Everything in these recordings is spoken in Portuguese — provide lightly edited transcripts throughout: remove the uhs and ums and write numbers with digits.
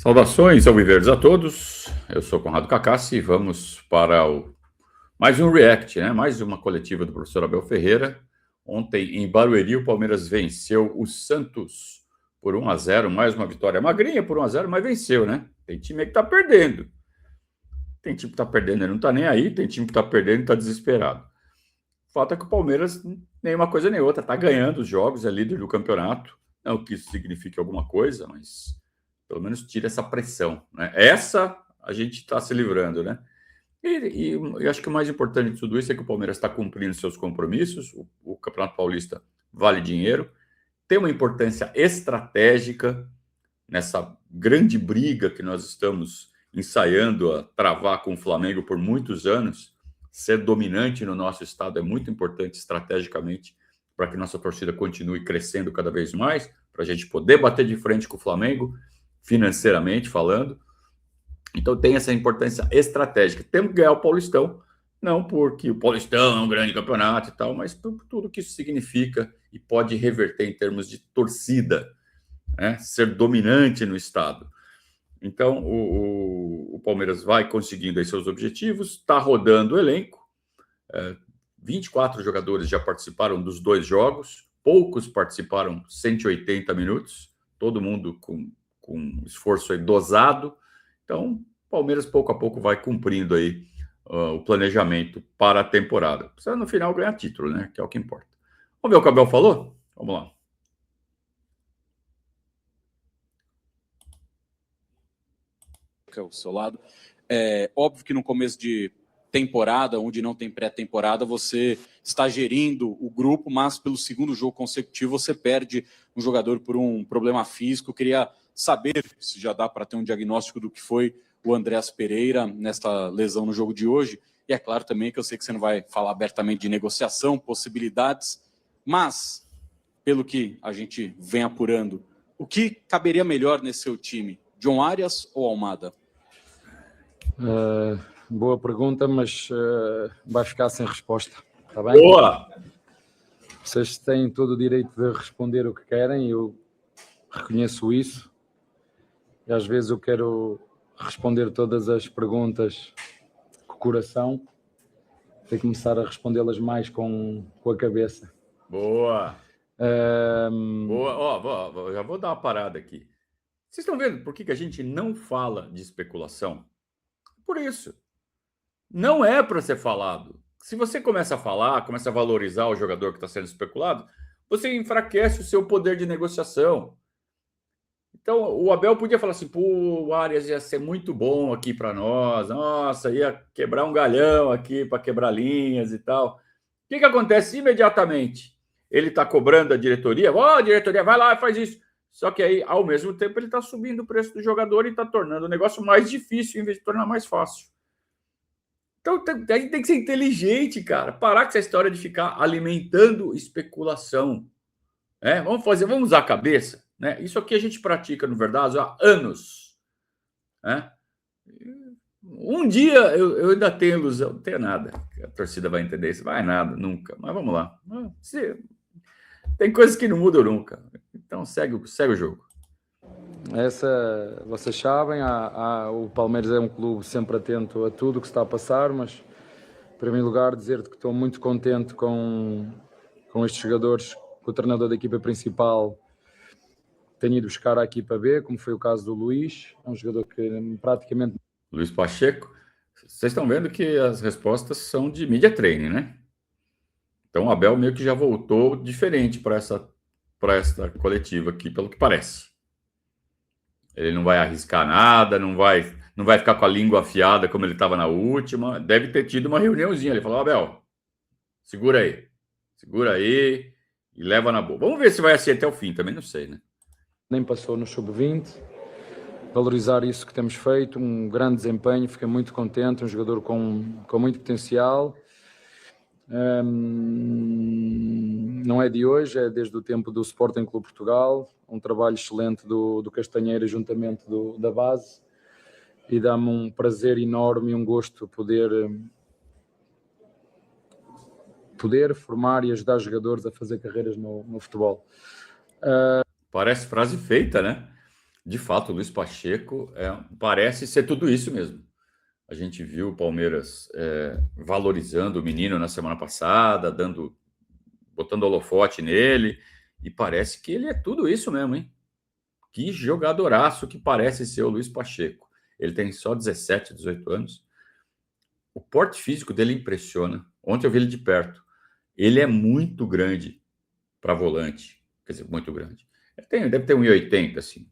Saudações alviverdes a todos, eu sou Conrado Cacassi e vamos para mais um React, né? Mais uma coletiva do professor Abel Ferreira. Ontem em Barueri o Palmeiras venceu o Santos por 1-0, mais uma vitória magrinha por 1-0, mas venceu, né? Tem time que tá perdendo. Tem time que tá perdendo e não tá nem aí, tem time que tá perdendo e tá desesperado. O fato é que o Palmeiras, nem uma coisa nem outra, tá ganhando os jogos, é líder do campeonato. Não que isso signifique alguma coisa, mas pelo menos tira essa pressão, né? Essa a gente está se livrando, né? E eu acho que o mais importante de tudo isso é que o Palmeiras está cumprindo seus compromissos. O Campeonato Paulista vale dinheiro, tem uma importância estratégica nessa grande briga que nós estamos ensaiando a travar com o Flamengo por muitos anos. Ser dominante no nosso estado é muito importante estrategicamente para que nossa torcida continue crescendo cada vez mais, para a gente poder bater de frente com o Flamengo, financeiramente falando. Então tem essa importância estratégica. Temos que ganhar o Paulistão, não porque o Paulistão é um grande campeonato e tal, mas por tudo que isso significa e pode reverter em termos de torcida, né? Ser dominante no estado. Então o Palmeiras vai conseguindo aí seus objetivos, está rodando o elenco. 24 jogadores já participaram dos 2 jogos, poucos participaram 180 minutos, todo mundo com esforço aí dosado. Então, o Palmeiras pouco a pouco vai cumprindo aí o planejamento para a temporada. Precisa no final ganhar título, né? Que é o que importa. Vamos ver o que o Abel falou? Vamos lá. Ao seu lado. É óbvio que no começo de temporada, onde não tem pré-temporada, você está gerindo o grupo, mas pelo segundo jogo consecutivo você perde um jogador por um problema físico. Eu queria saber se já dá para ter um diagnóstico do que foi o Andreas Pereira nesta lesão no jogo de hoje. E é claro também que eu sei que você não vai falar abertamente de negociação, possibilidades, mas, pelo que a gente vem apurando, o que caberia melhor nesse seu time? John Arias ou Almada? Boa pergunta, mas vai ficar sem resposta, está bem? Boa! Vocês têm todo o direito de responder o que querem, eu reconheço isso. E às vezes eu quero responder todas as perguntas com o coração, tenho que começar a respondê-las mais com a cabeça. Boa! Boa! Já vou dar uma parada aqui. Vocês estão vendo por que a gente não fala de especulação? Por isso. Não é para ser falado. Se você começa a falar, começa a valorizar o jogador que está sendo especulado, você enfraquece o seu poder de negociação. Então, o Abel podia falar assim, pô, o Arias ia ser muito bom aqui para nós, nossa, ia quebrar um galhão aqui para quebrar linhas e tal. O que acontece imediatamente? Ele está cobrando a diretoria, diretoria, vai lá e faz isso. Só que aí, ao mesmo tempo, ele está subindo o preço do jogador e está tornando o negócio mais difícil em vez de tornar mais fácil. Então, a gente tem que ser inteligente, cara. Parar com essa história de ficar alimentando especulação. Vamos usar a cabeça. Né? Isso aqui a gente pratica, no verdade, há anos. Né? Um dia eu ainda tenho ilusão, não tenho nada. A torcida vai entender isso. Vai nada, nunca. Mas vamos lá. Tem coisas que não mudam nunca. Então, segue o jogo. Vocês sabem, o Palmeiras é um clube sempre atento a tudo o que está a passar, mas, em primeiro lugar, dizer-te que estou muito contente com estes jogadores, que o treinador da equipa principal tem ido buscar à equipa B, como foi o caso do Luís, é um jogador que praticamente... Luís Pacheco, vocês estão vendo que as respostas são de media training, né? Então, o Abel meio que já voltou diferente para essa coletiva aqui, pelo que parece. Ele não vai arriscar nada, não vai ficar com a língua afiada como ele estava na última. Deve ter tido uma reuniãozinha. Ele falou, Abel, segura aí e leva na boa. Vamos ver se vai assim até o fim, também não sei, né? Nem passou no sub-20. Valorizar isso que temos feito, um grande desempenho, fiquei muito contente, um jogador com muito potencial. Não é de hoje, é desde o tempo do Sporting Clube Portugal, um trabalho excelente do Castanheira juntamente da base, e dá-me um prazer enorme e um gosto poder formar e ajudar jogadores a fazer carreiras no futebol. Parece frase feita, né? De fato, o Luiz Pacheco parece ser tudo isso mesmo. A gente viu o Palmeiras valorizando o menino na semana passada, botando holofote nele, e parece que ele é tudo isso mesmo, hein? Que jogadoraço que parece ser o Luiz Pacheco. Ele tem só 17, 18 anos. O porte físico dele impressiona. Ontem eu vi ele de perto. Ele é muito grande para volante. Quer dizer, muito grande. Deve ter 1,80, assim.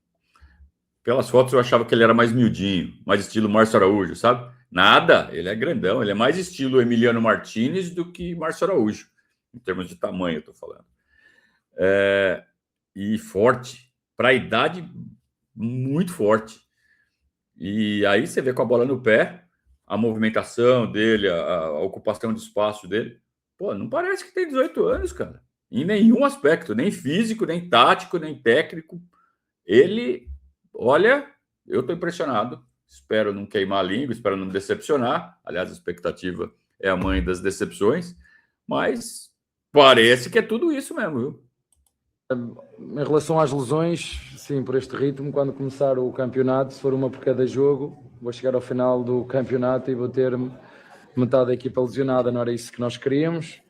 Pelas fotos eu achava que ele era mais miudinho, mais estilo Márcio Araújo, sabe? Nada, ele é grandão. Ele é mais estilo Emiliano Martinez do que Márcio Araújo. Em termos de tamanho, eu tô falando. E forte. Para a idade, muito forte. E aí você vê com a bola no pé, a movimentação dele, a ocupação de espaço dele. Pô, não parece que tem 18 anos, cara. Em nenhum aspecto, nem físico, nem tático, nem técnico. Ele, olha, eu tô impressionado. Espero não queimar a língua, espero não me decepcionar. Aliás, a expectativa é a mãe das decepções. Mas parece que é tudo isso mesmo, viu? Em relação às lesões, sim, por este ritmo, quando começar o campeonato, se for uma por cada jogo, vou chegar ao final do campeonato e vou ter metade da equipa lesionada. Não era isso que nós queríamos,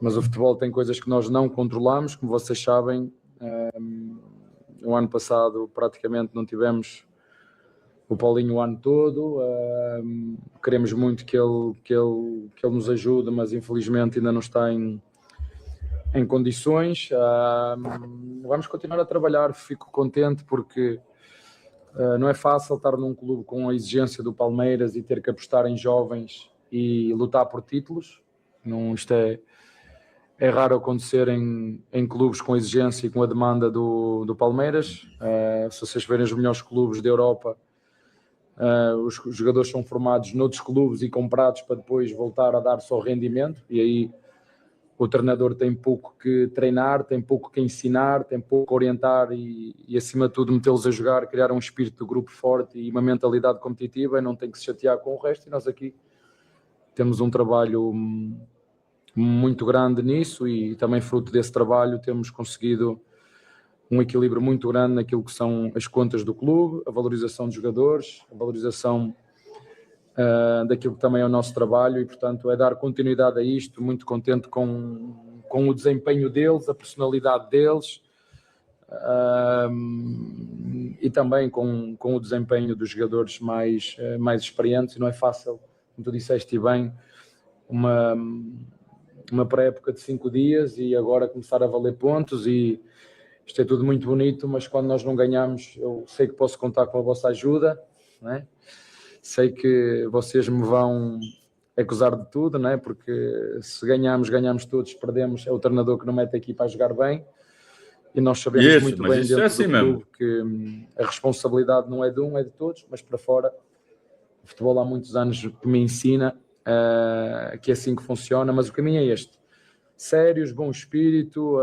mas o futebol tem coisas que nós não controlamos, como vocês sabem. O ano passado praticamente não tivemos o Paulinho o ano todo. Queremos muito que ele nos ajude, mas infelizmente ainda não está em condições. Vamos continuar a trabalhar. Fico contente porque não é fácil estar num clube com a exigência do Palmeiras e ter que apostar em jovens e lutar por títulos. Isto é raro acontecer em clubes com a exigência e com a demanda do Palmeiras. Se vocês verem os melhores clubes da Europa, os jogadores são formados noutros clubes e comprados para depois voltar a dar só rendimento, e aí o treinador tem pouco que treinar, tem pouco que ensinar, tem pouco que orientar e acima de tudo metê-los a jogar, criar um espírito de grupo forte e uma mentalidade competitiva, e não tem que se chatear com o resto. E nós aqui temos um trabalho muito grande nisso, e também fruto desse trabalho temos conseguido um equilíbrio muito grande naquilo que são as contas do clube, a valorização dos jogadores, a valorização daquilo que também é o nosso trabalho, e portanto é dar continuidade a isto. Muito contente com o desempenho deles, a personalidade deles, e também com o desempenho dos jogadores mais experientes. E não é fácil, como tu disseste bem, uma pré-época de 5 dias e agora começar a valer pontos, e isto é tudo muito bonito, mas quando nós não ganhamos, eu sei que posso contar com a vossa ajuda, não é? Sei que vocês me vão acusar de tudo, não é? Porque se ganhamos, ganhamos todos, se perdemos, é o treinador que não mete a equipa a jogar bem, e nós sabemos muito bem dentro do clube que a responsabilidade não é de um, é de todos, mas para fora, o futebol há muitos anos que me ensina que é assim que funciona, mas o caminho é este: sérios, bom espírito,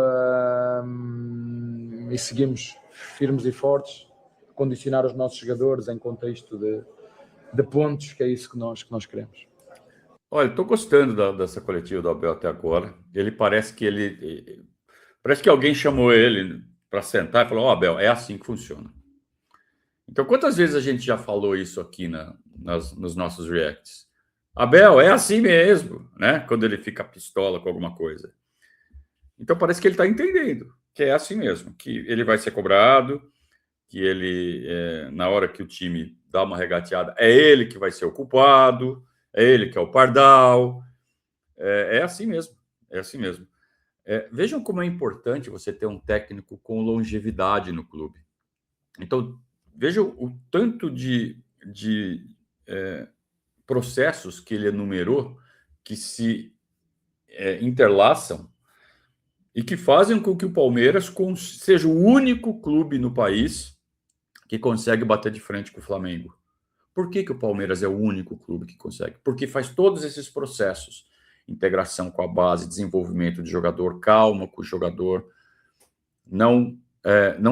e seguimos firmes e fortes, condicionar os nossos jogadores em contexto de pontos, que é isso que nós queremos. Olha, estou gostando dessa coletiva do Abel até agora. Ele parece que alguém chamou ele para sentar e falou: Abel, é assim que funciona. Então, quantas vezes a gente já falou isso aqui nos nossos reacts? Abel, é assim mesmo, né? Quando ele fica pistola com alguma coisa. Então, parece que ele está entendendo que é assim mesmo, que ele vai ser cobrado, que ele, na hora que o time dá uma regateada, é ele que vai ser o culpado, é ele que é o pardal. É assim mesmo, é assim mesmo. Vejam como é importante você ter um técnico com longevidade no clube. Então, vejam o tanto de processos que ele enumerou que se interlaçam e que fazem com que o Palmeiras seja o único clube no país que consegue bater de frente com o Flamengo. Por que o Palmeiras é o único clube que consegue? Porque faz todos esses processos. Integração com a base, desenvolvimento de jogador, calma com o jogador, não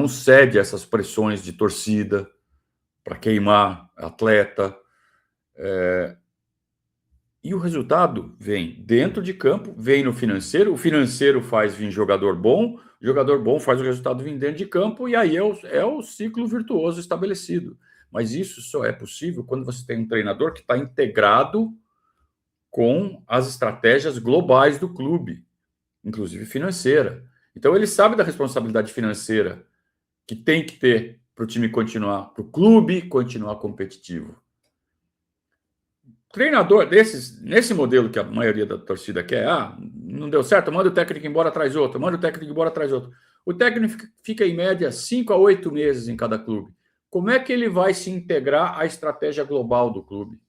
cede a essas pressões de torcida para queimar atleta. E o resultado vem dentro de campo, vem no financeiro, o financeiro faz vir jogador bom, jogador bom faz o resultado vir dentro de campo e aí é o ciclo virtuoso estabelecido. Mas isso só é possível quando você tem um treinador que está integrado com as estratégias globais do clube, inclusive financeira. Então ele sabe da responsabilidade financeira que tem que ter para o time continuar, para o clube continuar competitivo. Treinador nesse modelo que a maioria da torcida quer, não deu certo, manda o técnico embora, traz outro, manda o técnico embora, traz outro. O técnico fica em média 5 a 8 meses em cada clube. Como é que ele vai se integrar à estratégia global do clube?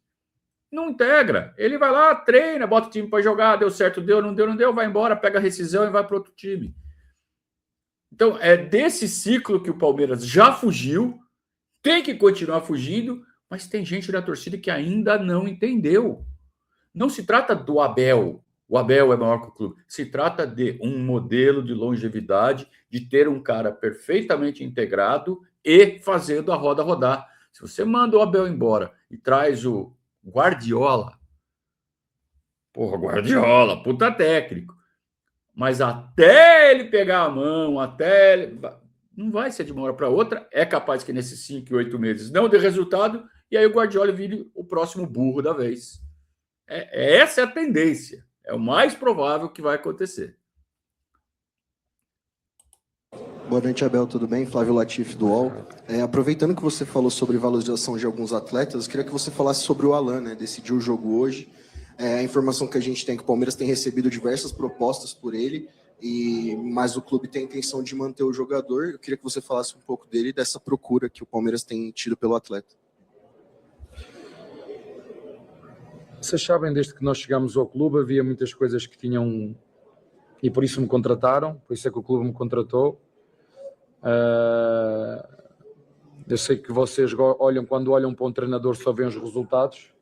Não integra. Ele vai lá, treina, bota o time para jogar, deu certo, deu, não deu, vai embora, pega a rescisão e vai para outro time. Então, é desse ciclo que o Palmeiras já fugiu, tem que continuar fugindo, mas tem gente da torcida que ainda não entendeu. Não se trata do Abel. O Abel é maior que o clube. Se trata de um modelo de longevidade, de ter um cara perfeitamente integrado e fazendo a roda rodar. Se você manda o Abel embora e traz o Guardiola, Guardiola, puta técnico. Mas até ele pegar a mão, não vai ser de uma hora para outra. É capaz que nesses 5, 8 meses não dê resultado e aí o Guardiola vire o próximo burro da vez. Essa é a tendência. É o mais provável que vai acontecer. Boa noite, Abel, tudo bem? Flávio Latifi, do UOL. Aproveitando que você falou sobre valorização de alguns atletas, eu queria que você falasse sobre o Alan, né? Decidiu o jogo hoje. A informação que a gente tem é que o Palmeiras tem recebido diversas propostas por ele, mas o clube tem a intenção de manter o jogador. Eu queria que você falasse um pouco dele e dessa procura que o Palmeiras tem tido pelo atleta. Vocês sabem, desde que nós chegámos ao clube, havia muitas coisas que tinham... E por isso me contrataram, por isso é que o clube me contratou. Eu sei que vocês quando olham para um treinador, só veem os resultados.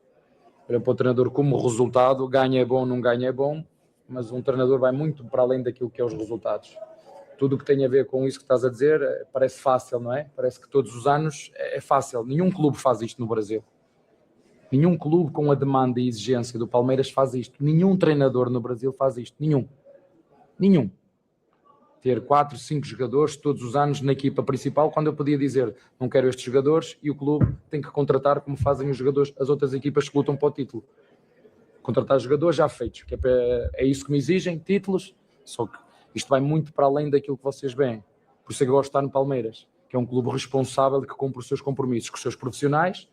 Olham para o treinador como resultado, ganha é bom, não ganha é bom, mas um treinador vai muito para além daquilo que é os resultados. Tudo o que tem a ver com isso que estás a dizer parece fácil, não é? Parece que todos os anos é fácil. Nenhum clube faz isto no Brasil. Nenhum clube com a demanda e exigência do Palmeiras faz isto. Nenhum treinador no Brasil faz isto. Nenhum. Ter 4, 5 jogadores todos os anos na equipa principal, quando eu podia dizer não quero estes jogadores e o clube tem que contratar como fazem os jogadores, as outras equipas que lutam para o título. Contratar jogadores já feitos, que é isso que me exigem, títulos, só que isto vai muito para além daquilo que vocês veem. Por isso é que eu gosto de estar no Palmeiras, que é um clube responsável que cumpre os seus compromissos com os seus profissionais,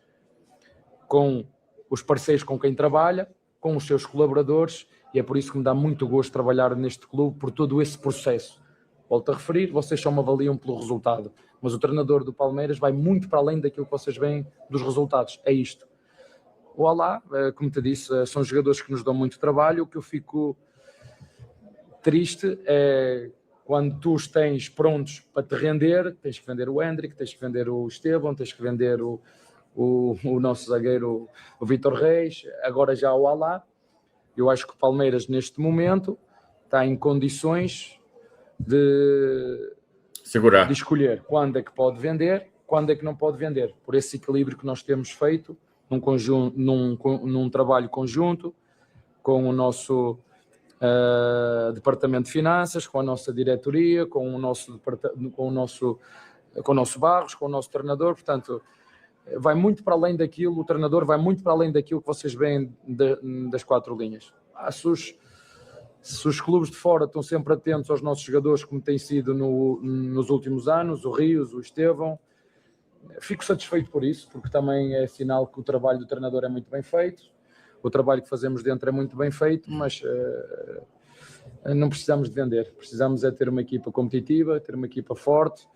com os parceiros com quem trabalha, com os seus colaboradores, e é por isso que me dá muito gosto trabalhar neste clube, por todo esse processo. Volto a referir, vocês só me avaliam pelo resultado, mas o treinador do Palmeiras vai muito para além daquilo que vocês veem dos resultados, é isto. O Alá, como te disse, são jogadores que nos dão muito trabalho. O que eu fico triste é quando tu os tens prontos para te render, tens que vender o Hendrick, tens que vender o Estevão, tens que vender o nosso zagueiro, o Vítor Reis, agora já o Alá. Eu acho que o Palmeiras, neste momento, está em condições de escolher quando é que pode vender, quando é que não pode vender, por esse equilíbrio que nós temos feito num trabalho conjunto com o nosso departamento de finanças, com a nossa diretoria, com o nosso Barros, com o nosso treinador. Portanto, vai muito para além daquilo, o treinador vai muito para além daquilo que vocês veem das 4 linhas. Se os clubes de fora estão sempre atentos aos nossos jogadores, como tem sido nos últimos anos, o Rios, o Estevão, fico satisfeito por isso, porque também é sinal que o trabalho do treinador é muito bem feito, o trabalho que fazemos dentro é muito bem feito, mas não precisamos de vender, precisamos é ter uma equipa competitiva, ter uma equipa forte,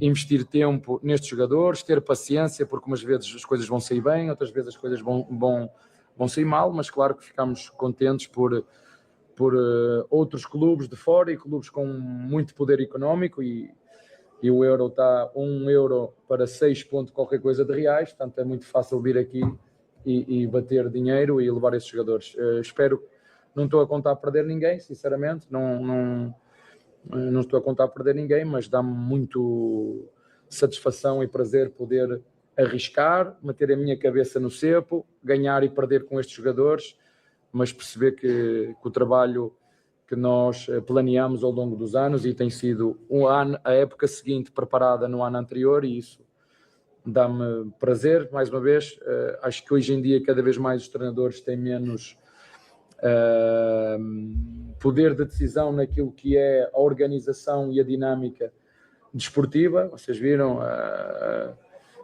investir tempo nestes jogadores, ter paciência, porque umas vezes as coisas vão sair bem, outras vezes as coisas vão sair mal, mas claro que ficamos contentes por outros clubes de fora e clubes com muito poder económico e o euro está 1 euro para 6 ponto qualquer coisa de reais, portanto é muito fácil vir aqui e bater dinheiro e levar esses jogadores. Espero, não estou a contar a perder ninguém, sinceramente, não estou a contar a perder ninguém, mas dá-me muito satisfação e prazer poder arriscar, meter a minha cabeça no cepo, ganhar e perder com estes jogadores, mas perceber que o trabalho que nós planeamos ao longo dos anos, e tem sido a época seguinte preparada no ano anterior, e isso dá-me prazer, mais uma vez. Acho que hoje em dia cada vez mais os treinadores têm menos poder de decisão naquilo que é a organização e a dinâmica desportiva. Vocês viram,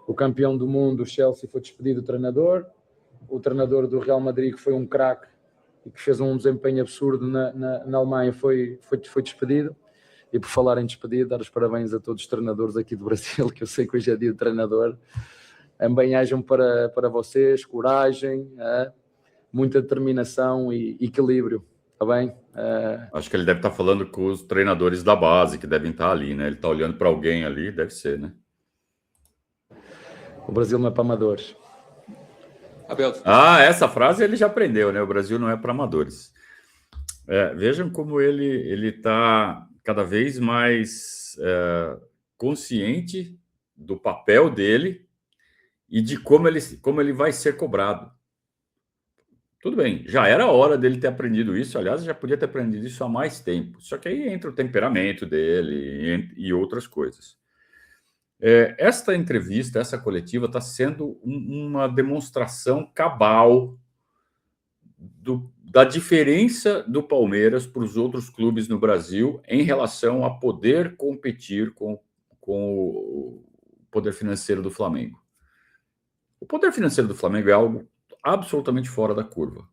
o campeão do mundo, o Chelsea, foi despedido do treinador, o treinador do Real Madrid, que foi um craque e que fez um desempenho absurdo na Alemanha, foi despedido. E por falar em despedido, dar os parabéns a todos os treinadores aqui do Brasil, que eu sei que hoje é dia de treinador. Bem-ajam para vocês, coragem, muita determinação e equilíbrio, está bem? Acho que ele deve estar falando com os treinadores da base, que devem estar ali, né? Ele está olhando para alguém ali, deve ser, né? O Brasil não é para amadores. Abel. Essa frase ele já aprendeu, né? O Brasil não é para amadores. Vejam como ele está cada vez mais consciente do papel dele e de como ele vai ser cobrado. Tudo bem, já era hora dele ter aprendido isso, aliás, já podia ter aprendido isso há mais tempo. Só que aí entra o temperamento dele e outras coisas. Esta entrevista, essa coletiva, está sendo uma demonstração cabal da diferença do Palmeiras para os outros clubes no Brasil em relação a poder competir com o poder financeiro do Flamengo. O poder financeiro do Flamengo é algo absolutamente fora da curva.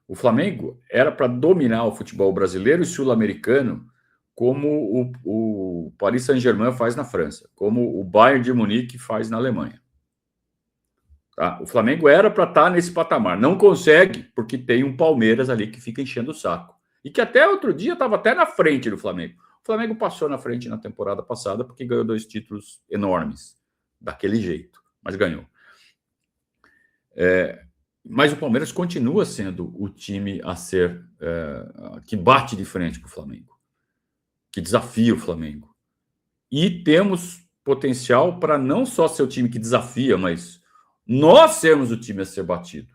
O Flamengo era para dominar o futebol brasileiro e sul-americano, como o Paris Saint-Germain faz na França, como o Bayern de Munique faz na Alemanha. Tá? O Flamengo era para estar nesse patamar. Não consegue, porque tem um Palmeiras ali que fica enchendo o saco. E que até outro dia estava até na frente do Flamengo. O Flamengo passou na frente na temporada passada porque ganhou 2 títulos enormes. Daquele jeito, mas ganhou. Mas o Palmeiras continua sendo o time a ser que bate de frente com o Flamengo, que desafia o Flamengo. E temos potencial para não só ser o time que desafia, mas nós sermos o time a ser batido.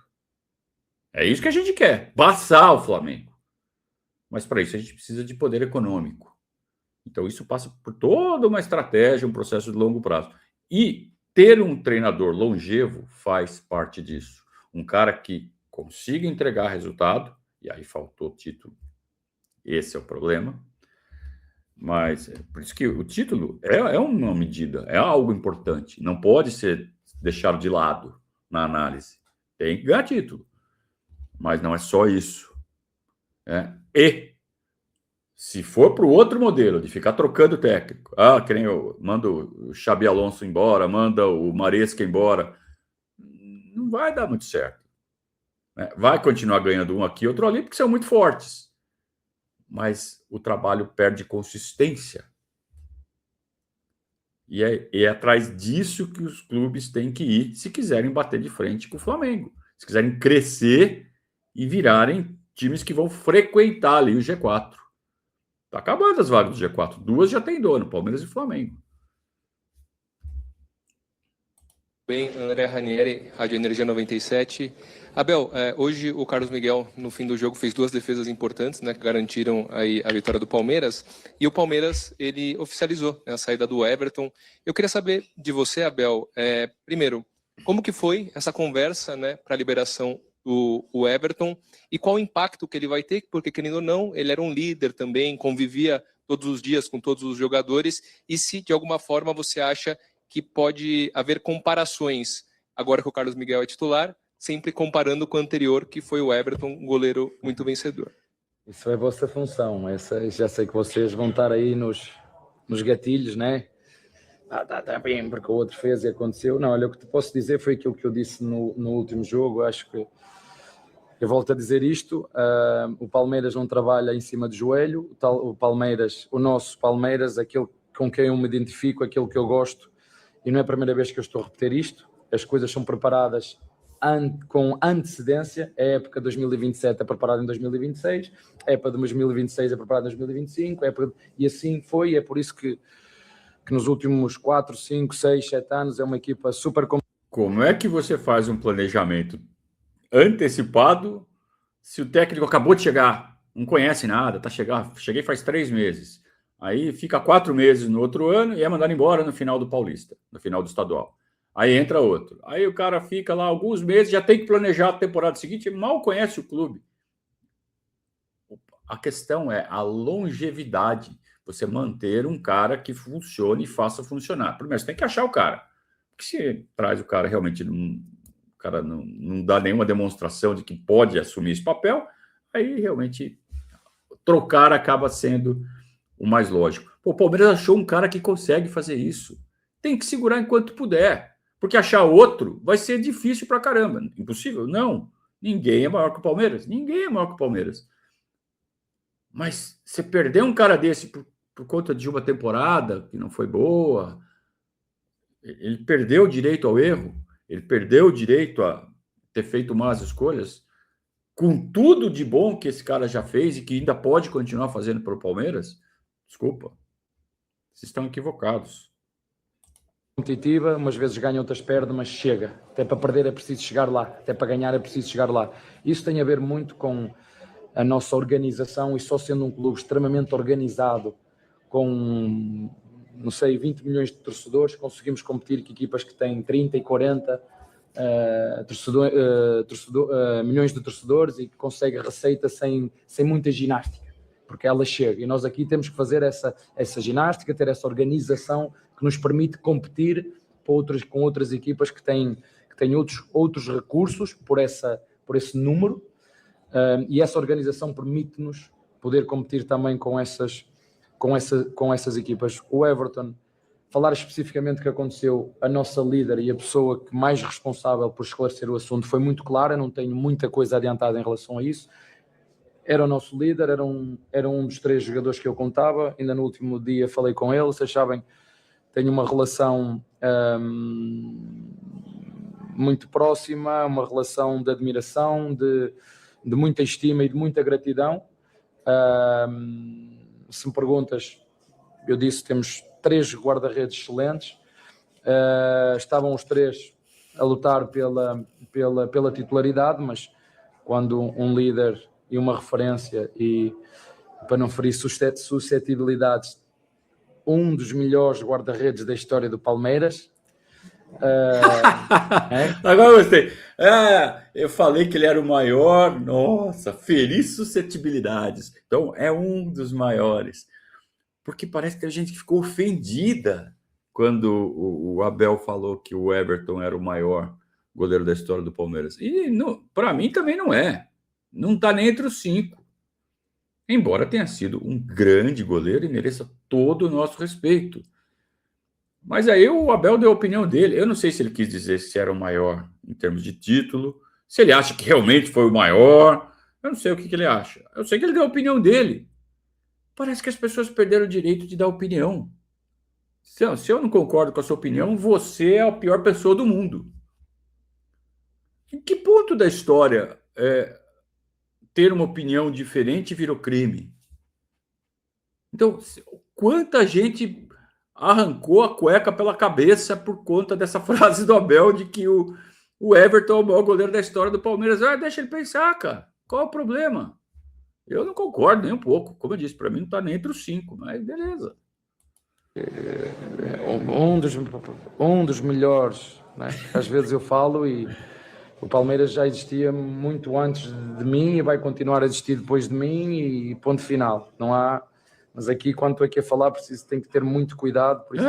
É isso que a gente quer, passar o Flamengo. Mas para isso a gente precisa de poder econômico. Então isso passa por toda uma estratégia, um processo de longo prazo. E ter um treinador longevo faz parte disso. Um cara que consiga entregar resultado, e aí faltou título. Esse é o problema. Mas por isso que o título é uma medida, é algo importante. Não pode ser deixado de lado na análise. Tem que ganhar título. Mas não é só isso. E se for para o outro modelo, de ficar trocando técnico, que nem eu mando o Xabi Alonso embora, manda o Maresca embora, não vai dar muito certo. Vai continuar ganhando um aqui, outro ali, porque são muito fortes. Mas o trabalho perde consistência. E é atrás disso que os clubes têm que ir se quiserem bater de frente com o Flamengo. Se quiserem crescer e virarem times que vão frequentar ali o G4. Está acabando as vagas do G4. 2 já tem dono, Palmeiras e Flamengo. Bem, André Ranieri, Rádio Energia 97. Abel, hoje o Carlos Miguel, no fim do jogo, fez 2 defesas importantes, né, que garantiram aí a vitória do Palmeiras. E o Palmeiras, ele oficializou, né, a saída do Everton. Eu queria saber de você, Abel, primeiro, como que foi essa conversa, né, para a liberação do Everton e qual o impacto que ele vai ter, porque, querendo ou não, ele era um líder também, convivia todos os dias com todos os jogadores, e se, de alguma forma, você acha que pode haver comparações, agora que o Carlos Miguel é titular, sempre comparando com o anterior, que foi o Everton, um goleiro muito vencedor. Isso é a vossa função. Já sei que vocês vão estar aí nos gatilhos, né? Tá bem, porque o outro fez e aconteceu. Não, olha, o que te posso dizer foi aquilo que eu disse no último jogo. Acho que eu volto a dizer isto. O Palmeiras não trabalha em cima do joelho. O Palmeiras, o nosso Palmeiras, aquele com quem eu me identifico, aquele que eu gosto, e não é a primeira vez que eu estou a repetir isto. As coisas são preparadas com antecedência. A época de 2027 é preparada em 2026, a época de 2026 é preparada em 2025, e assim foi. É por isso que nos últimos 4, 5, 6, 7 anos é uma equipa super... Como é que você faz um planejamento antecipado se o técnico acabou de chegar não conhece nada, cheguei faz 3 meses. Aí fica 4 meses no outro ano e é mandado embora no final do Paulista, no final do estadual. Aí entra outro. Aí o cara fica lá alguns meses, já tem que planejar a temporada seguinte, mal conhece o clube. A questão é a longevidade. Você manter um cara que funcione e faça funcionar. Primeiro, você tem que achar o cara. Porque se traz o cara realmente, o cara não dá nenhuma demonstração de que pode assumir esse papel, aí realmente trocar acaba sendo o mais lógico. Pô, o Palmeiras achou um cara que consegue fazer isso. Tem que segurar enquanto puder. Porque achar outro vai ser difícil pra caramba. Impossível? Não. Ninguém é maior que o Palmeiras. Ninguém é maior que o Palmeiras. Mas você perder um cara desse por conta de uma temporada que não foi boa, ele perdeu o direito ao erro, ele perdeu o direito a ter feito más escolhas, com tudo de bom que esse cara já fez e que ainda pode continuar fazendo para o Palmeiras. Desculpa, vocês estão equivocados. Competitiva, umas vezes ganha, outras perde, mas chega. Até para perder é preciso chegar lá, até para ganhar é preciso chegar lá. Isso tem a ver muito com a nossa organização, e só sendo um clube extremamente organizado, com, não sei, 20 milhões de torcedores, conseguimos competir com equipas que têm 30 e 40 milhões de torcedores e que conseguem receita sem muita ginástica, porque ela chega. E nós aqui temos que fazer essa ginástica, ter essa organização que nos permite competir com outras equipas que têm outros recursos por esse número. E essa organização permite-nos poder competir também com essas equipas. O Everton, falar especificamente o que aconteceu, a nossa líder e a pessoa que mais responsável por esclarecer o assunto foi muito clara, não tenho muita coisa adiantada em relação a isso. Era o nosso líder, era um dos 3 jogadores que eu contava, ainda no último dia falei com ele, vocês sabem, tenho uma relação muito próxima, uma relação de admiração, de muita estima e de muita gratidão. Se me perguntas, eu disse, temos 3 guarda-redes excelentes, estavam os 3 a lutar pela titularidade, mas quando um líder e uma referência, e para não ferir suscetibilidades, um dos melhores guarda-redes da história do Palmeiras. Agora gostei. Eu falei que ele era o maior. Nossa, ferir suscetibilidades. Então, é um dos maiores. Porque parece que a gente ficou ofendida quando o Abel falou que o Everton era o maior goleiro da história do Palmeiras. E para mim também não é. Não está nem entre os 5. Embora tenha sido um grande goleiro e mereça todo o nosso respeito. Mas aí o Abel deu a opinião dele. Eu não sei se ele quis dizer se era o maior em termos de título, se ele acha que realmente foi o maior. Eu não sei o que ele acha. Eu sei que ele deu a opinião dele. Parece que as pessoas perderam o direito de dar opinião. Se eu não concordo com a sua opinião, você é a pior pessoa do mundo. Em que ponto da história ter uma opinião diferente virou crime? Então, quanta gente arrancou a cueca pela cabeça por conta dessa frase do Abel de que o Everton é o maior goleiro da história do Palmeiras? Deixa ele pensar, cara. Qual é o problema? Eu não concordo nem um pouco. Como eu disse, para mim não está nem entre os 5, mas beleza. Um dos melhores, né? Às vezes eu falo, e o Palmeiras já existia muito antes de mim e vai continuar a existir depois de mim, e ponto final. Não há... Mas aqui, quando estou aqui a falar, tem que ter muito cuidado, por isso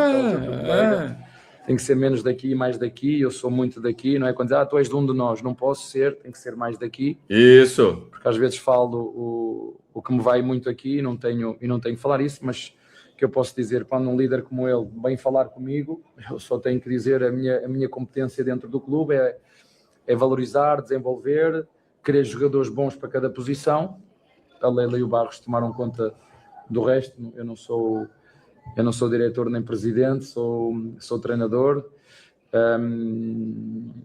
tem que ser menos daqui e mais daqui. Eu sou muito daqui, não é? Quando diz, tu és de um de nós, não posso ser, tem que ser mais daqui. Isso. Porque às vezes falo o que me vai muito aqui e não tenho que falar isso, mas que eu posso dizer, quando um líder como ele vem falar comigo, eu só tenho que dizer a minha competência dentro do clube é valorizar, desenvolver, querer jogadores bons para cada posição. A Leila e o Barros tomaram conta do resto. Eu não sou diretor nem presidente, sou treinador,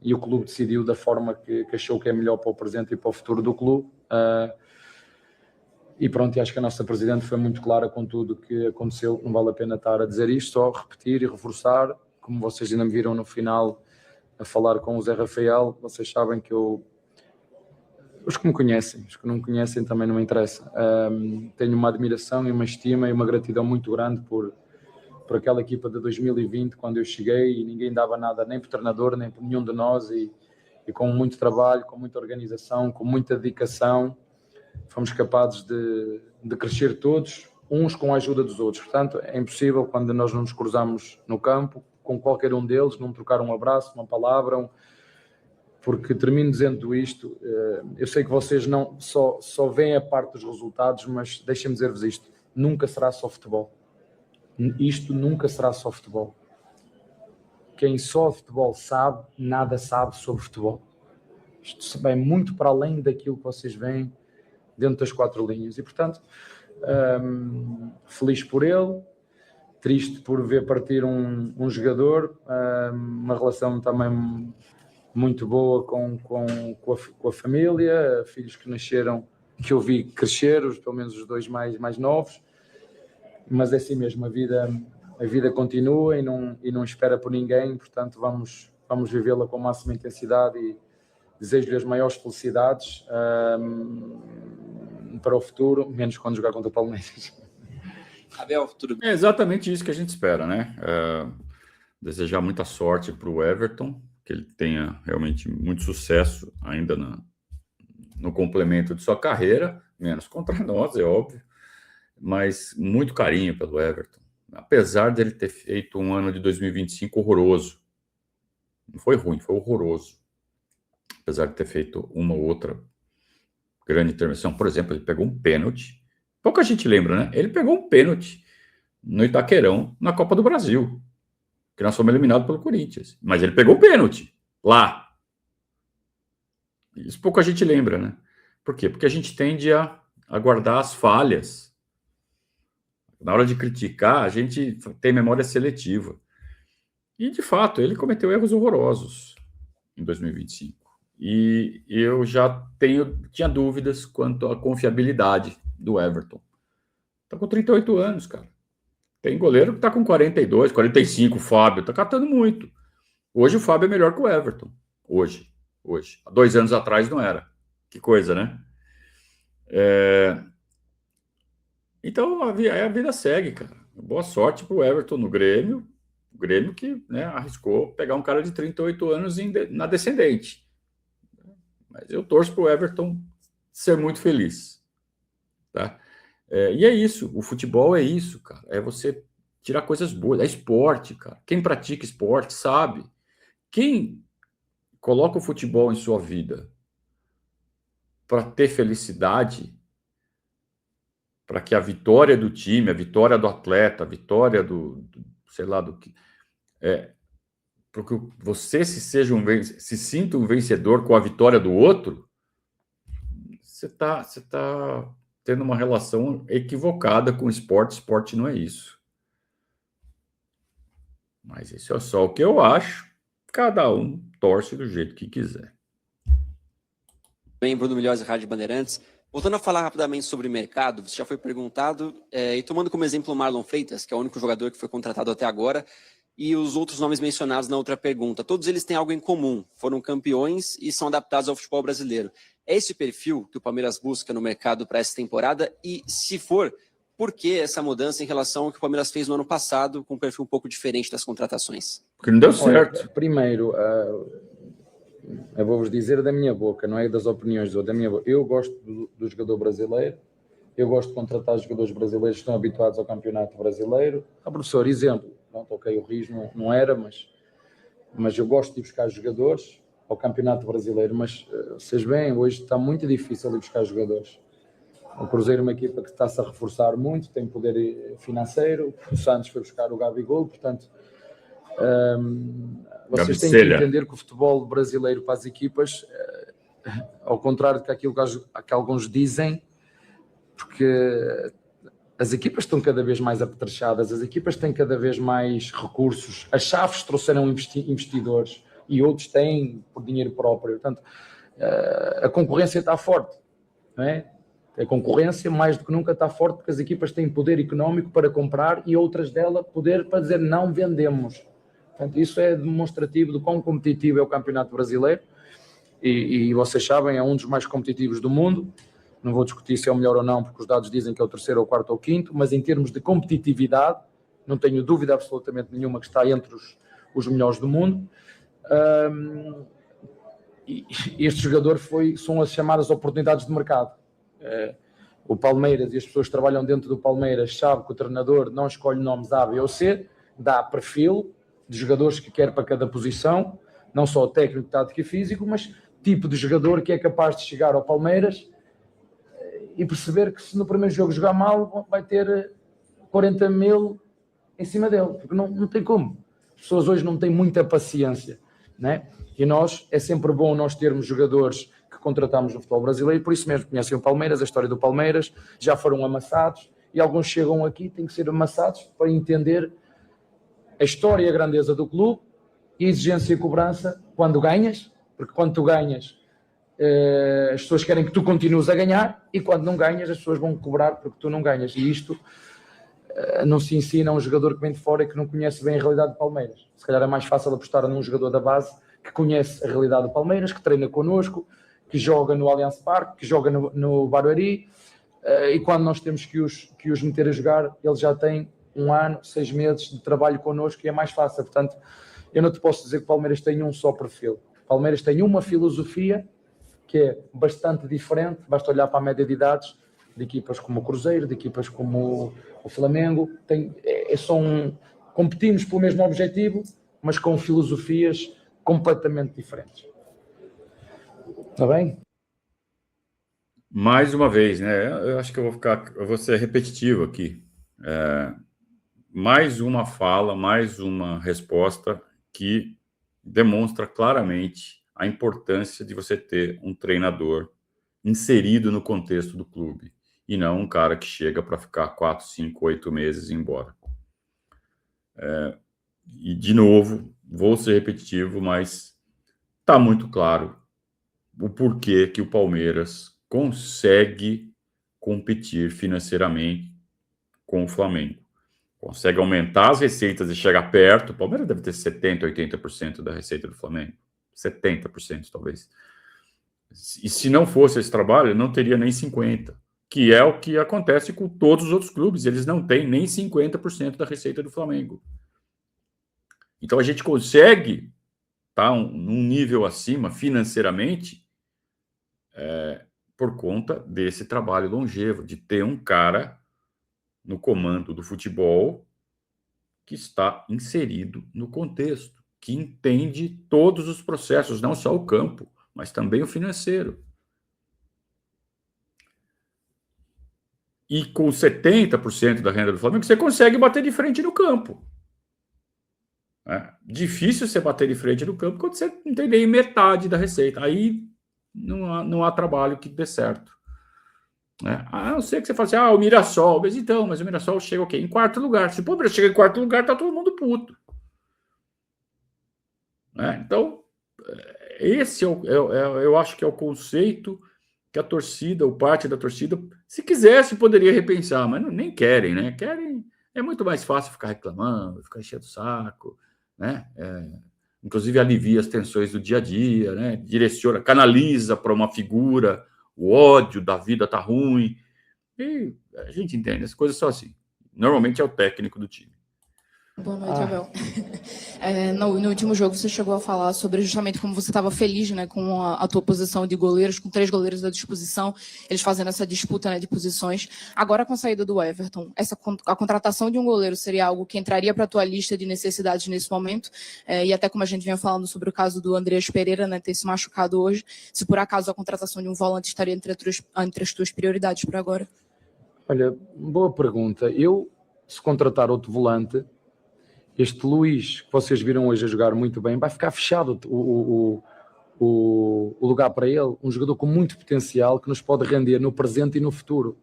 e o clube decidiu da forma que achou que é melhor para o presente e para o futuro do clube, e pronto, e acho que a nossa presidente foi muito clara com tudo o que aconteceu. Não vale a pena estar a dizer isto, só repetir e reforçar, como vocês ainda me viram no final a falar com o Zé Rafael. Vocês sabem que eu Os que me conhecem, os que não me conhecem também não me interessa. Tenho uma admiração e uma estima e uma gratidão muito grande por aquela equipa de 2020, quando eu cheguei e ninguém dava nada, nem para o treinador, nem para nenhum de nós, e com muito trabalho, com muita organização, com muita dedicação, fomos capazes de crescer todos, uns com a ajuda dos outros. Portanto, é impossível, quando nós não nos cruzamos no campo, com qualquer um deles, não trocar um abraço, uma palavra, porque termino dizendo isto, eu sei que vocês não só veem a parte dos resultados, mas deixem-me dizer-vos isto, nunca será só futebol. Isto nunca será só futebol. Quem só futebol sabe, nada sabe sobre futebol. Isto vai muito para além daquilo que vocês veem dentro das 4 linhas. E, portanto, feliz por ele, triste por ver partir um jogador, uma relação também muito boa com a família, filhos que nasceram, que eu vi crescer, pelo menos os 2 mais novos. Mas é assim mesmo, a vida continua e não espera por ninguém, portanto vamos vivê-la com a máxima intensidade e desejo-lhe as maiores felicidades para o futuro, menos quando jogar contra o Palmeiras. Abel, tudo bem? É exatamente isso que a gente espera, né? Desejar muita sorte para o Everton, que ele tenha realmente muito sucesso ainda no complemento de sua carreira, menos contra nós, é óbvio, mas muito carinho pelo Everton, apesar dele ter feito um ano de 2025 horroroso. Não foi ruim, foi horroroso. Apesar de ter feito uma ou outra grande intervenção. Por exemplo, ele pegou um pênalti. Pouca gente lembra, né? Ele pegou um pênalti no Itaquerão, na Copa do Brasil, que nós fomos eliminados pelo Corinthians. Mas ele pegou um pênalti lá. Isso pouca gente lembra, né? Por quê? Porque a gente tende a guardar as falhas. Na hora de criticar, a gente tem memória seletiva. E, de fato, ele cometeu erros horrorosos em 2025. E eu já tinha dúvidas quanto à confiabilidade do Everton. Está com 38 anos, cara. Tem goleiro que está com 42, 45, o Fábio. Está catando muito. Hoje o Fábio é melhor que o Everton. Hoje. Há 2 anos atrás não era. Que coisa, né? Então a vida segue, cara. Boa sorte pro Everton no Grêmio. O Grêmio que, né, arriscou pegar um cara de 38 anos na descendente. Mas eu torço pro Everton ser muito feliz. Tá? E é isso. O futebol é isso, cara. É você tirar coisas boas. É esporte, cara. Quem pratica esporte sabe. Quem coloca o futebol em sua vida para ter felicidade, para que a vitória do time, a vitória do atleta, a vitória sei lá do que, para que você se sinta um vencedor com a vitória do outro, você tá tendo uma relação equivocada com o esporte. Esporte não é isso. Mas isso é só o que eu acho. Cada um torce do jeito que quiser. Bem, Bruno Milhões, Rádio Bandeirantes. Voltando a falar rapidamente sobre mercado, você já foi perguntado, e tomando como exemplo o Marlon Freitas, que é o único jogador que foi contratado até agora, e os outros nomes mencionados na outra pergunta, todos eles têm algo em comum, foram campeões e são adaptados ao futebol brasileiro. É esse perfil que o Palmeiras busca no mercado para essa temporada? E, se for, por que essa mudança em relação ao que o Palmeiras fez no ano passado, com um perfil um pouco diferente das contratações? Porque não deu certo. Olha, primeiro, eu vou-vos dizer da minha boca, não é das opiniões da minha boca. Eu gosto do jogador brasileiro, eu gosto de contratar jogadores brasileiros que estão habituados ao campeonato brasileiro. Professor, exemplo, o Rios não era, mas eu gosto de ir buscar jogadores ao campeonato brasileiro, mas vocês veem, hoje está muito difícil ir buscar jogadores. O Cruzeiro é uma equipa que está-se a reforçar muito, tem poder financeiro, o Santos foi buscar o Gabigol, portanto... vocês têm que entender que o futebol brasileiro para as equipas, ao contrário daquilo que alguns dizem, porque as equipas estão cada vez mais apetrechadas, as equipas têm cada vez mais recursos, as Chaves trouxeram investidores e outros têm por dinheiro próprio, portanto a concorrência está forte, não é? A concorrência mais do que nunca está forte porque as equipas têm poder económico para comprar e outras delas poder para dizer não vendemos. Portanto, isso é demonstrativo do quão competitivo é o Campeonato Brasileiro e vocês sabem, é um dos mais competitivos do mundo. Não vou discutir se é o melhor ou não, porque os dados dizem que é o terceiro, ou quarto ou quinto, mas em termos de competitividade, não tenho dúvida absolutamente nenhuma que está entre os melhores do mundo. E este jogador são as chamadas oportunidades de mercado. O Palmeiras e as pessoas que trabalham dentro do Palmeiras sabem que o treinador não escolhe nomes A, B ou C, dá perfil de jogadores que quer para cada posição, não só técnico, tático e físico, mas tipo de jogador que é capaz de chegar ao Palmeiras e perceber que se no primeiro jogo jogar mal vai ter 40 mil em cima dele, porque não tem como. As pessoas hoje não têm muita paciência, né? E é sempre bom nós termos jogadores que contratamos no futebol brasileiro, por isso mesmo conhecem o Palmeiras, a história do Palmeiras, já foram amassados, e alguns chegam aqui, têm que ser amassados para entender a história e a grandeza do clube, e a exigência e a cobrança quando ganhas, porque quando tu ganhas, as pessoas querem que tu continues a ganhar, e quando não ganhas, as pessoas vão cobrar porque tu não ganhas, e isto não se ensina a um jogador que vem de fora e que não conhece bem a realidade do Palmeiras. Se calhar é mais fácil apostar num jogador da base que conhece a realidade do Palmeiras, que treina connosco, que joga no Allianz Parque, que joga no Barueri, e quando nós temos que os meter a jogar, eles já têm 1 ano, 6 meses de trabalho connosco e é mais fácil. Portanto, eu não te posso dizer que o Palmeiras tem um só perfil. O Palmeiras tem uma filosofia que é bastante diferente, basta olhar para a média de idades de equipas como o Cruzeiro, de equipas como o Flamengo. Competimos pelo mesmo objetivo, mas com filosofias completamente diferentes. Está bem? Mais uma vez, né? Eu acho que eu vou ser repetitivo aqui. Mais uma fala, mais uma resposta que demonstra claramente a importância de você ter um treinador inserido no contexto do clube e não um cara que chega para ficar 4, 5, 8 meses e ir embora. E, de novo, vou ser repetitivo, mas está muito claro o porquê que o Palmeiras consegue competir financeiramente com o Flamengo. Consegue aumentar as receitas e chegar perto. O Palmeiras deve ter 70%, 80% da receita do Flamengo. 70%, talvez. E se não fosse esse trabalho, não teria nem 50%, que é o que acontece com todos os outros clubes. Eles não têm nem 50% da receita do Flamengo. Então, a gente consegue estar num nível acima financeiramente por conta desse trabalho longevo, de ter um cara no comando do futebol que está inserido no contexto, que entende todos os processos, não só o campo, mas também o financeiro. E com 70% da renda do Flamengo, você consegue bater de frente no campo. Difícil você bater de frente no campo quando você não tem nem metade da receita. Aí não há trabalho que dê certo. A não ser que você fale assim, o Mirassol, mas o Mirassol chega o quê? Em quarto lugar. Se o Palmeiras chega em quarto lugar, tá todo mundo puto. Então, esse eu acho que é o conceito que a torcida, ou parte da torcida, se quisesse, poderia repensar, mas nem querem, né? É muito mais fácil ficar reclamando, ficar enchendo o saco, né? Inclusive alivia as tensões do dia a dia, né? Direciona, canaliza para uma figura, o ódio da vida tá ruim, e a gente entende, as coisas são assim. Normalmente é o técnico do time. Boa noite, Abel. No último jogo você chegou a falar sobre justamente como você estava feliz, né, com a tua posição de goleiros, com 3 goleiros à disposição, eles fazendo essa disputa, né, de posições. Agora com a saída do Everton, a contratação de um goleiro seria algo que entraria para a tua lista de necessidades nesse momento? E até como a gente vinha falando sobre o caso do Andreas Pereira, né, ter se machucado hoje, se por acaso a contratação de um volante estaria entre as tuas prioridades para agora? Olha, boa pergunta. Se contratar outro volante, este Luís, que vocês viram hoje a jogar muito bem, vai ficar fechado o lugar para ele, um jogador com muito potencial que nos pode render no presente e no futuro.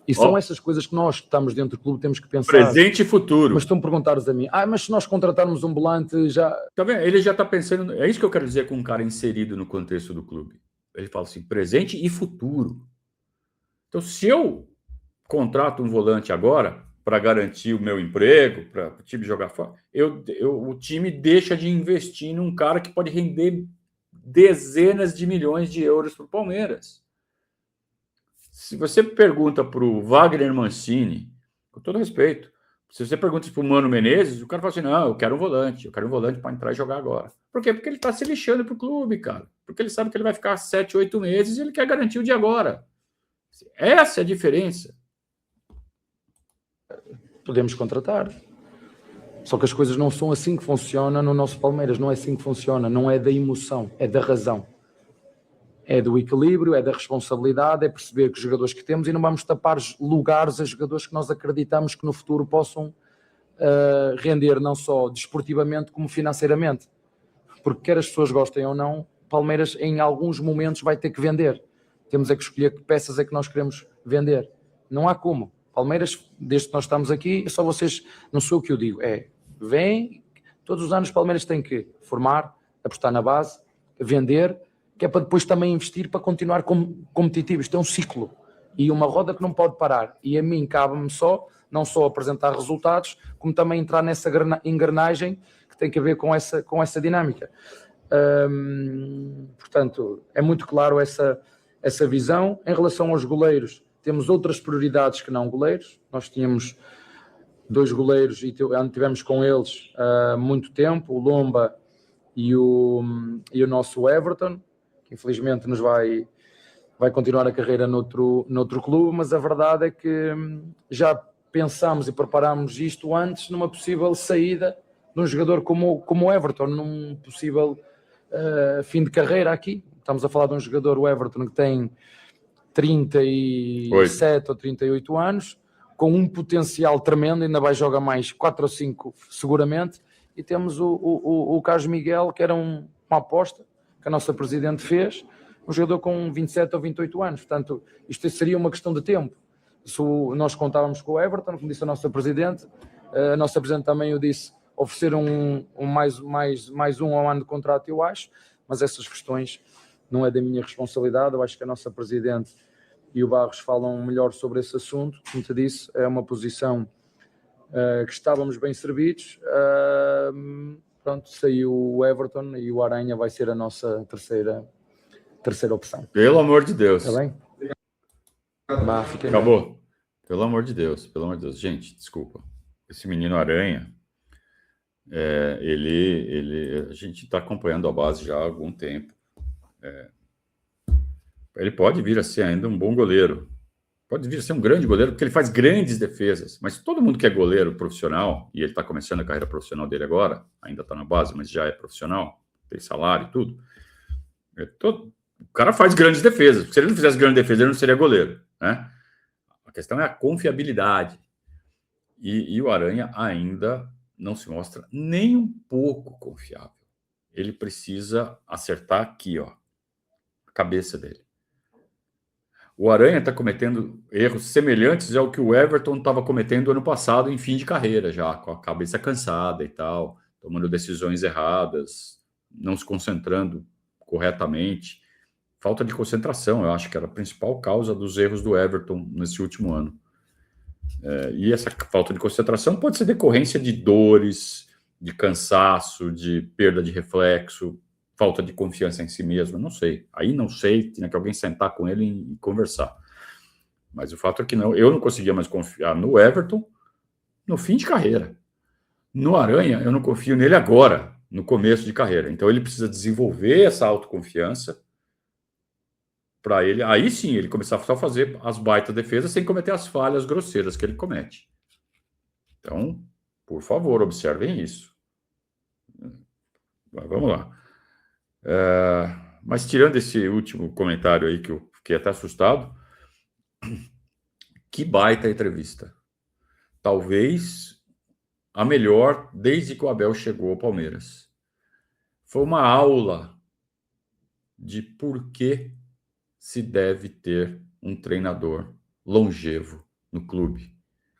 E são essas coisas que nós que estamos dentro do clube temos que pensar. Presente e futuro. Mas estão a perguntar-nos a mim, mas se nós contratarmos um volante já... Tá vendo? Ele já está pensando, é isso que eu quero dizer com um cara inserido no contexto do clube. Ele fala assim, presente e futuro. Então, se eu contrato um volante agora para garantir o meu emprego, para o time jogar fora, o time deixa de investir num cara que pode render dezenas de milhões de euros para o Palmeiras. Se você pergunta para o Wagner Mancini, com todo respeito, se você pergunta para o Mano Menezes, o cara fala assim, não, eu quero um volante para entrar e jogar agora. Por quê? Porque ele está se lixando para o clube, cara. Porque ele sabe que ele vai ficar 7, 8 meses e ele quer garantir o de agora. Essa é a diferença. Podemos contratar. Só que as coisas não são assim que funcionam no nosso Palmeiras. Não é assim que funciona. Não é da emoção, é da razão. É do equilíbrio, é da responsabilidade, é perceber que os jogadores que temos, e não vamos tapar lugares a jogadores que nós acreditamos que no futuro possam render não só desportivamente como financeiramente. Porque quer as pessoas gostem ou não, Palmeiras em alguns momentos vai ter que vender. Temos é que escolher que peças é que nós queremos vender. Não há como. Palmeiras, desde que nós estamos aqui, é só vocês, não sou o que eu digo, vem, todos os anos Palmeiras tem que formar, apostar na base, vender, que é para depois também investir para continuar competitivo. Isto é um ciclo e uma roda que não pode parar. E a mim cabe-me não só apresentar resultados, como também entrar nessa engrenagem que tem que ver com essa dinâmica. Portanto, é muito claro essa visão. Em relação aos goleiros, temos outras prioridades que não goleiros. Nós tínhamos 2 goleiros e tivemos com eles muito tempo, o Lomba e o nosso Everton, que infelizmente nos vai continuar a carreira noutro clube, mas a verdade é que já pensámos e preparámos isto antes numa possível saída de um jogador como o Everton, num possível fim de carreira aqui. Estamos a falar de um jogador, o Everton, que tem 37 ou 38 anos, com um potencial tremendo, ainda vai jogar mais 4 ou 5 seguramente, e temos o Carlos Miguel, que era uma aposta que a nossa Presidente fez, um jogador com 27 ou 28 anos. Portanto, isto seria uma questão de tempo. Se nós contávamos com o Everton, como disse a nossa Presidente também o disse, oferecer mais um ao ano de contrato, eu acho, mas essas questões não é da minha responsabilidade. Eu acho que a nossa Presidente e o Barros falam melhor sobre esse assunto. Como te disse, é uma posição que estávamos bem servidos. Pronto, saiu o Everton e o Aranha vai ser a nossa terceira opção. Pelo amor de Deus. Está bem? Acabou. Bem. Pelo amor de Deus. Gente, desculpa. Esse menino Aranha, a gente está acompanhando a base já há algum tempo. Ele pode vir a ser ainda um bom goleiro. Pode vir a ser um grande goleiro, porque ele faz grandes defesas. Mas todo mundo que é goleiro profissional, e ele está começando a carreira profissional dele agora, ainda está na base, mas já é profissional, tem salário e tudo. O cara faz grandes defesas. Se ele não fizesse grande defesa, ele não seria goleiro, né? A questão é a confiabilidade. E o Aranha ainda não se mostra nem um pouco confiável. Ele precisa acertar aqui, ó, a cabeça dele. O Aranha está cometendo erros semelhantes ao que o Everton estava cometendo ano passado em fim de carreira, já com a cabeça cansada e tal, tomando decisões erradas, não se concentrando corretamente. Falta de concentração, eu acho que era a principal causa dos erros do Everton nesse último ano. E essa falta de concentração pode ser decorrência de dores, de cansaço, de perda de reflexo, falta de confiança em si mesmo, não sei. Aí não sei, tinha que alguém sentar com ele e conversar. Mas o fato é que eu não conseguia mais confiar no Everton no fim de carreira. No Aranha, eu não confio nele agora, no começo de carreira. Então ele precisa desenvolver essa autoconfiança para ele, aí sim, ele começar a fazer as baitas defesas sem cometer as falhas grosseiras que ele comete. Então, por favor, observem isso. Mas vamos lá. Mas tirando esse último comentário aí, que eu fiquei até assustado, que baita entrevista. Talvez a melhor desde que o Abel chegou ao Palmeiras. Foi uma aula de por que se deve ter um treinador longevo no clube,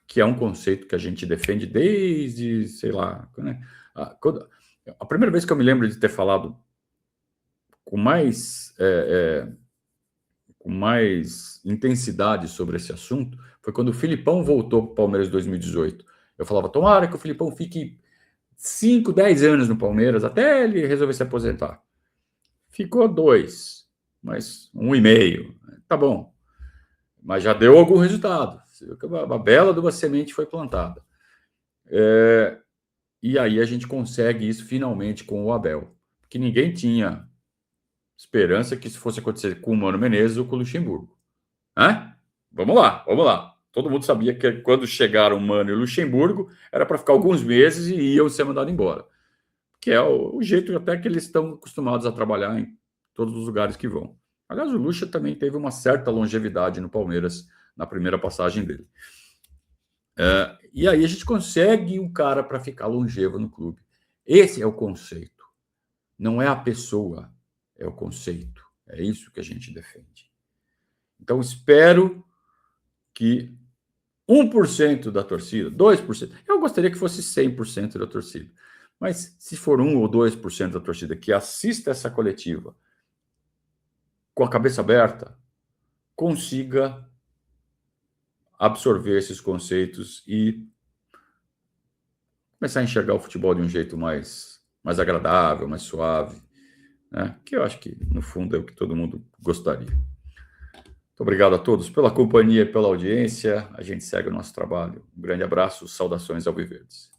que é um conceito que a gente defende desde, sei lá, né? A primeira vez que eu me lembro de ter falado com mais intensidade sobre esse assunto foi quando o Filipão voltou para o Palmeiras em 2018. Eu falava, tomara que o Filipão fique 5, 10 anos no Palmeiras até ele resolver se aposentar. ficou 2, mas 1,5. Tá bom. Mas já deu algum resultado. A bela de uma semente foi plantada. E aí a gente consegue isso finalmente com o Abel. Porque ninguém tinha esperança que isso fosse acontecer com o Mano Menezes ou com o Luxemburgo. Vamos lá. Todo mundo sabia que quando chegaram o Mano e o Luxemburgo, era para ficar alguns meses e iam ser mandados embora. Que é o jeito até que eles estão acostumados a trabalhar em todos os lugares que vão. Aliás, o Lucha também teve uma certa longevidade no Palmeiras na primeira passagem dele. E aí a gente consegue um cara para ficar longevo no clube. Esse é o conceito. Não é a pessoa, é o conceito. É isso que a gente defende. Então, espero que 1% da torcida, 2%, eu gostaria que fosse 100% da torcida, mas se for 1 ou 2% da torcida que assista essa coletiva com a cabeça aberta, consiga absorver esses conceitos e começar a enxergar o futebol de um jeito mais agradável, mais suave, né? Que eu acho que, no fundo, é o que todo mundo gostaria. Muito obrigado a todos pela companhia e pela audiência. A gente segue o nosso trabalho. Um grande abraço, saudações alviverdes.